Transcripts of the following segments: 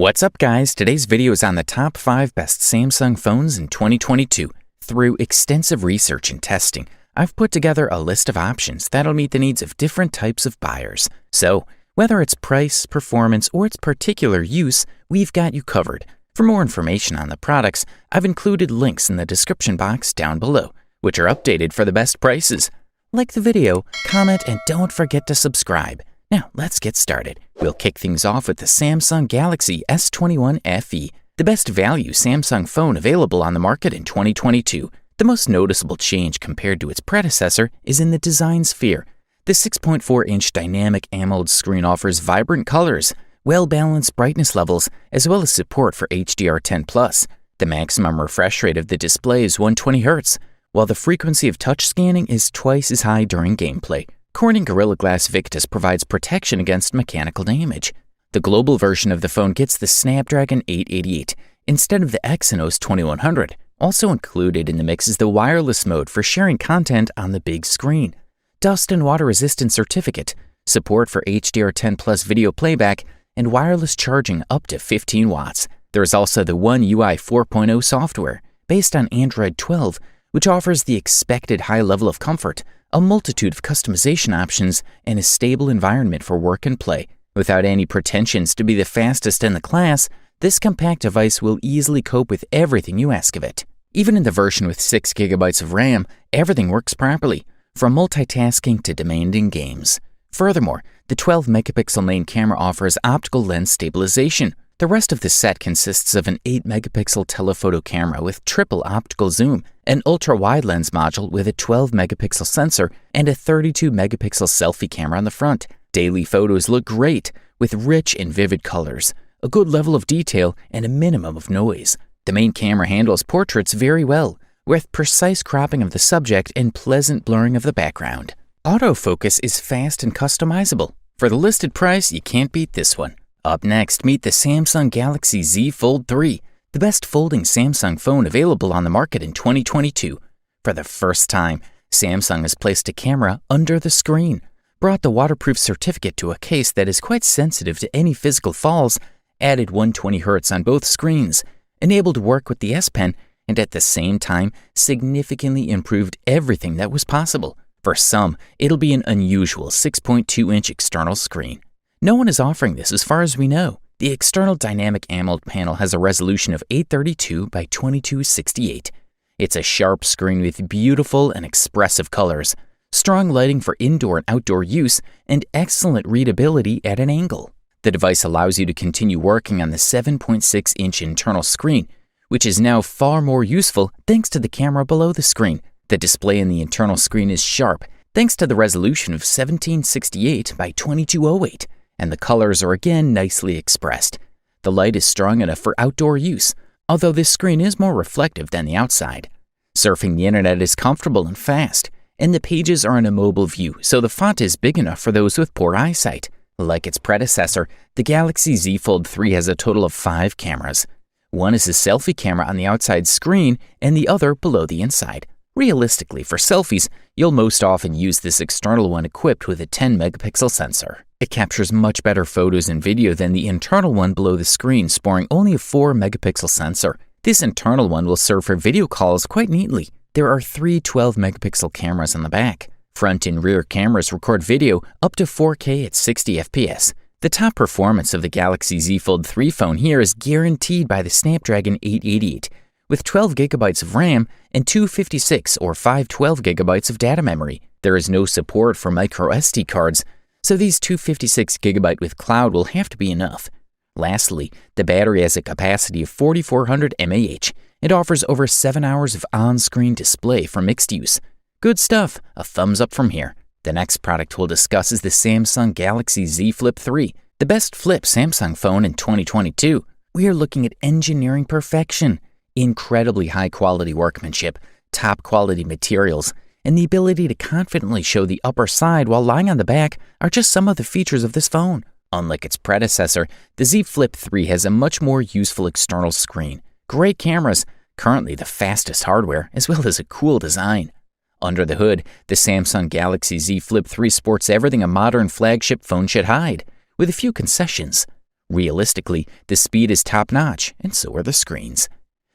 What's up guys, today's video is on the top 5 best Samsung phones in 2022. Through extensive research and testing, I've put together a list of options that'll meet the needs of different types of buyers. So, whether it's price, performance, or its particular use, we've got you covered. For more information on the products, I've included links in the description box down below, which are updated for the best prices. Like the video, comment, and don't forget to subscribe. Now, let's get started. We'll kick things off with the Samsung Galaxy S21 FE, the best value Samsung phone available on the market in 2022. The most noticeable change compared to its predecessor is in the design sphere. The 6.4-inch Dynamic AMOLED screen offers vibrant colors, well-balanced brightness levels, as well as support for HDR10+. The maximum refresh rate of the display is 120 Hz, while the frequency of touch scanning is twice as high during gameplay. Corning Gorilla Glass Victus provides protection against mechanical damage. The global version of the phone gets the Snapdragon 888 instead of the Exynos 2100. Also included in the mix is the wireless mode for sharing content on the big screen, dust and water resistant certificate, support for HDR10+ video playback, and wireless charging up to 15 watts. There is also the One UI 4.0 software based on Android 12, which offers the expected high level of comfort, a multitude of customization options, and a stable environment for work and play. Without any pretensions to be the fastest in the class, this compact device will easily cope with everything you ask of it. Even in the version with 6 GB of RAM, everything works properly, from multitasking to demanding games. Furthermore, the 12-megapixel main camera offers optical lens stabilization. The rest of the set consists of an 8-megapixel telephoto camera with triple optical zoom, an ultra-wide lens module with a 12-megapixel sensor, and a 32-megapixel selfie camera on the front. Daily photos look great, with rich and vivid colors, a good level of detail, and a minimum of noise. The main camera handles portraits very well, with precise cropping of the subject and pleasant blurring of the background. Autofocus is fast and customizable. For the listed price, you can't beat this one. Up next, meet the Samsung Galaxy Z Fold 3, the best folding Samsung phone available on the market in 2022. For the first time, Samsung has placed a camera under the screen, brought the waterproof certificate to a case that is quite sensitive to any physical falls, added 120 Hz on both screens, enabled work with the S Pen, and at the same time, significantly improved everything that was possible. For some, it'll be an unusual 6.2-inch external screen. No one is offering this as far as we know. The external Dynamic AMOLED panel has a resolution of 832 by 2268. It's a sharp screen with beautiful and expressive colors, strong lighting for indoor and outdoor use, and excellent readability at an angle. The device allows you to continue working on the 7.6-inch internal screen, which is now far more useful thanks to the camera below the screen. The display in the internal screen is sharp thanks to the resolution of 1768 by 2208. And the colors are again nicely expressed. The light is strong enough for outdoor use, although this screen is more reflective than the outside. Surfing the internet is comfortable and fast, and the pages are in a mobile view, so the font is big enough for those with poor eyesight. Like its predecessor, the Galaxy Z Fold 3 has a total of 5 cameras. One is a selfie camera on the outside screen, and the other below the inside. Realistically, for selfies, you'll most often use this external one equipped with a 10-megapixel sensor. It captures much better photos and video than the internal one below the screen, sporting only a 4-megapixel sensor. This internal one will serve for video calls quite neatly. There are 3 12-megapixel cameras on the back. Front and rear cameras record video up to 4K at 60 FPS. The top performance of the Galaxy Z Fold 3 phone here is guaranteed by the Snapdragon 888, with 12 GB of RAM and 256 or 512 GB of data memory. There is no support for micro SD cards, so these 256 GB with cloud will have to be enough. Lastly, the battery has a capacity of 4400 mAh and offers over 7 hours of on-screen display for mixed use. Good stuff, a thumbs up from here. The next product we'll discuss is the Samsung Galaxy Z Flip 3, the best flip Samsung phone in 2022. We are looking at engineering perfection, incredibly high-quality workmanship, top-quality materials, and the ability to confidently show the upper side while lying on the back are just some of the features of this phone. Unlike its predecessor, the Z Flip 3 has a much more useful external screen, great cameras, currently the fastest hardware, as well as a cool design. Under the hood, the Samsung Galaxy Z Flip 3 sports everything a modern flagship phone should hide, with a few concessions. Realistically, the speed is top-notch, and so are the screens.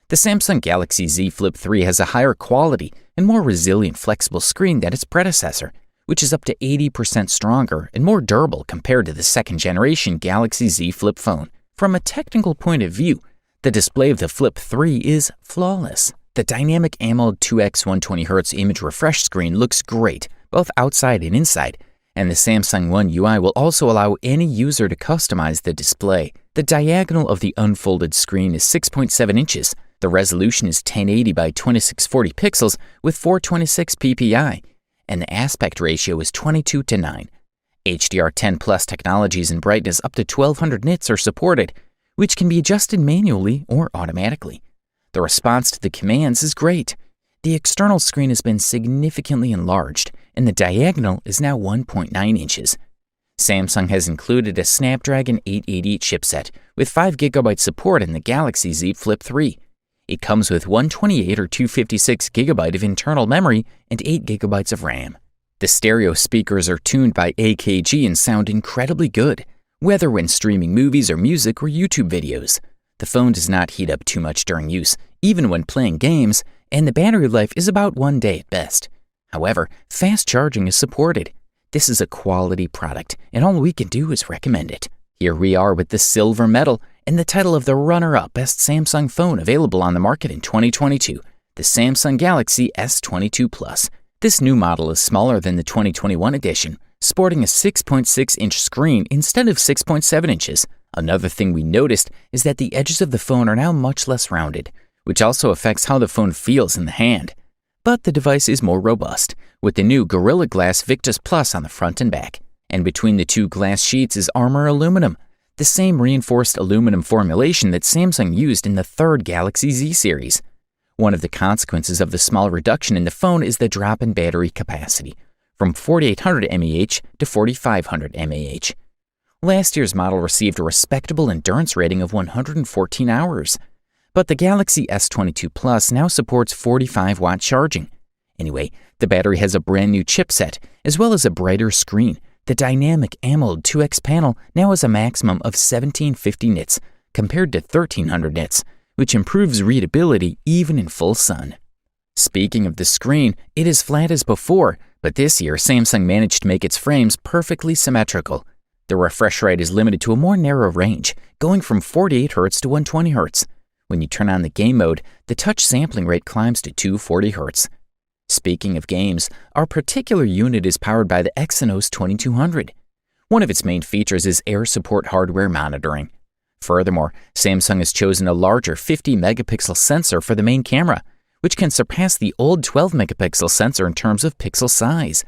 The Samsung Galaxy Z Flip 3 has a higher quality and more resilient flexible screen than its predecessor, which is up to 80% stronger and more durable compared to the second-generation Galaxy Z Flip phone. From a technical point of view, the display of the Flip 3 is flawless. The Dynamic AMOLED 2x 120Hz image refresh screen looks great, both outside and inside, and the Samsung One UI will also allow any user to customize the display. The diagonal of the unfolded screen is 6.7 inches. The resolution is 1080 by 2640 pixels with 426 ppi, and the aspect ratio is 22:9. HDR10 Plus technologies and brightness up to 1200 nits are supported, which can be adjusted manually or automatically. The response to the commands is great. The external screen has been significantly enlarged, and the diagonal is now 1.9 inches. Samsung has included a Snapdragon 888 chipset with 5GB support in the Galaxy Z Flip 3. It comes with 128 or 256GB of internal memory and 8GB of RAM. The stereo speakers are tuned by AKG and sound incredibly good, whether when streaming movies or music or YouTube videos. The phone does not heat up too much during use, even when playing games, and the battery life is about 1 day at best. However, fast charging is supported. This is a quality product, and all we can do is recommend it. Here we are with the silver medal and the title of the runner-up best Samsung phone available on the market in 2022, the Samsung Galaxy S22 Plus. This new model is smaller than the 2021 edition, sporting a 6.6-inch screen instead of 6.7 inches. Another thing we noticed is that the edges of the phone are now much less rounded, which also affects how the phone feels in the hand. But the device is more robust, with the new Gorilla Glass Victus Plus on the front and back. And between the two glass sheets is Armor Aluminum, the same reinforced aluminum formulation that Samsung used in the third Galaxy Z series. One of the consequences of the small reduction in the phone is the drop in battery capacity, from 4800 mAh to 4500 mAh. Last year's model received a respectable endurance rating of 114 hours. But the Galaxy S22 Plus now supports 45-watt charging. Anyway, the battery has a brand new chipset, as well as a brighter screen. The Dynamic AMOLED 2X panel now has a maximum of 1750 nits, compared to 1300 nits, which improves readability even in full sun. Speaking of the screen, it is flat as before, but this year Samsung managed to make its frames perfectly symmetrical. The refresh rate is limited to a more narrow range, going from 48Hz to 120Hz. When you turn on the game mode, the touch sampling rate climbs to 240Hz. Speaking of games, our particular unit is powered by the Exynos 2200. One of its main features is air support hardware monitoring. Furthermore, Samsung has chosen a larger 50-megapixel sensor for the main camera, which can surpass the old 12-megapixel sensor in terms of pixel size.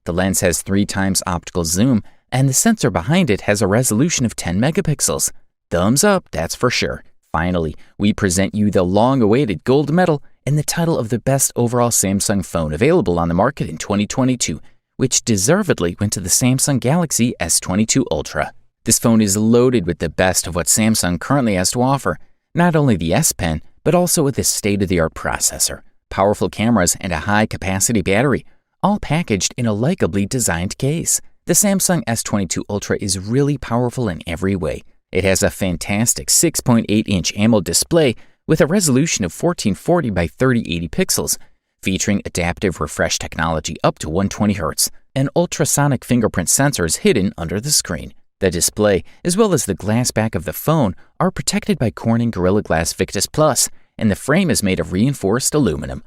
The lens has 3 times optical zoom, and the sensor behind it has a resolution of 10 megapixels. Thumbs up, that's for sure. Finally, we present you the long-awaited gold medal and the title of the best overall Samsung phone available on the market in 2022, which deservedly went to the Samsung Galaxy S22 Ultra. This phone is loaded with the best of what Samsung currently has to offer, not only the S Pen, but also with a state-of-the-art processor, powerful cameras, and a high-capacity battery, all packaged in a likably designed case. The Samsung S22 Ultra is really powerful in every way. It has a fantastic 6.8-inch AMOLED display with a resolution of 1440 by 3080 pixels, featuring adaptive refresh technology up to 120Hz, and ultrasonic fingerprint sensors hidden under the screen. The display, as well as the glass back of the phone, are protected by Corning Gorilla Glass Victus Plus, and the frame is made of reinforced aluminum.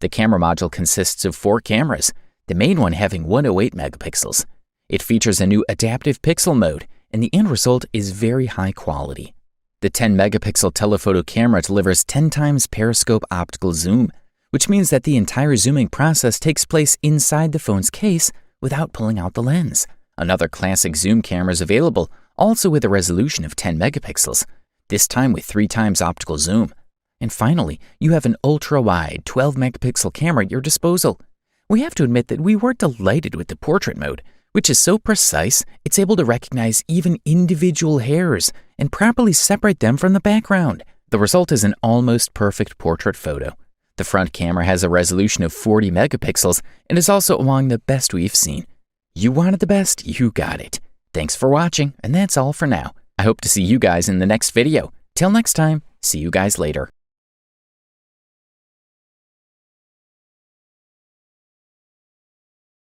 The camera module consists of 4 cameras, the main one having 108 megapixels. It features a new adaptive pixel mode, and the end result is very high quality. The 10-megapixel telephoto camera delivers 10 times periscope optical zoom, which means that the entire zooming process takes place inside the phone's case without pulling out the lens. Another classic zoom camera is available, also with a resolution of 10 megapixels, this time with 3 times optical zoom. And finally, you have an ultra-wide 12-megapixel camera at your disposal. We have to admit that we were delighted with the portrait mode, which is so precise it's able to recognize even individual hairs and properly separate them from the background. The result is an almost perfect portrait photo. The front camera has a resolution of 40 megapixels and is also among the best we've seen. You wanted the best, you got it. Thanks for watching, and that's all for now. I hope to see you guys in the next video. Till next time, see you guys later.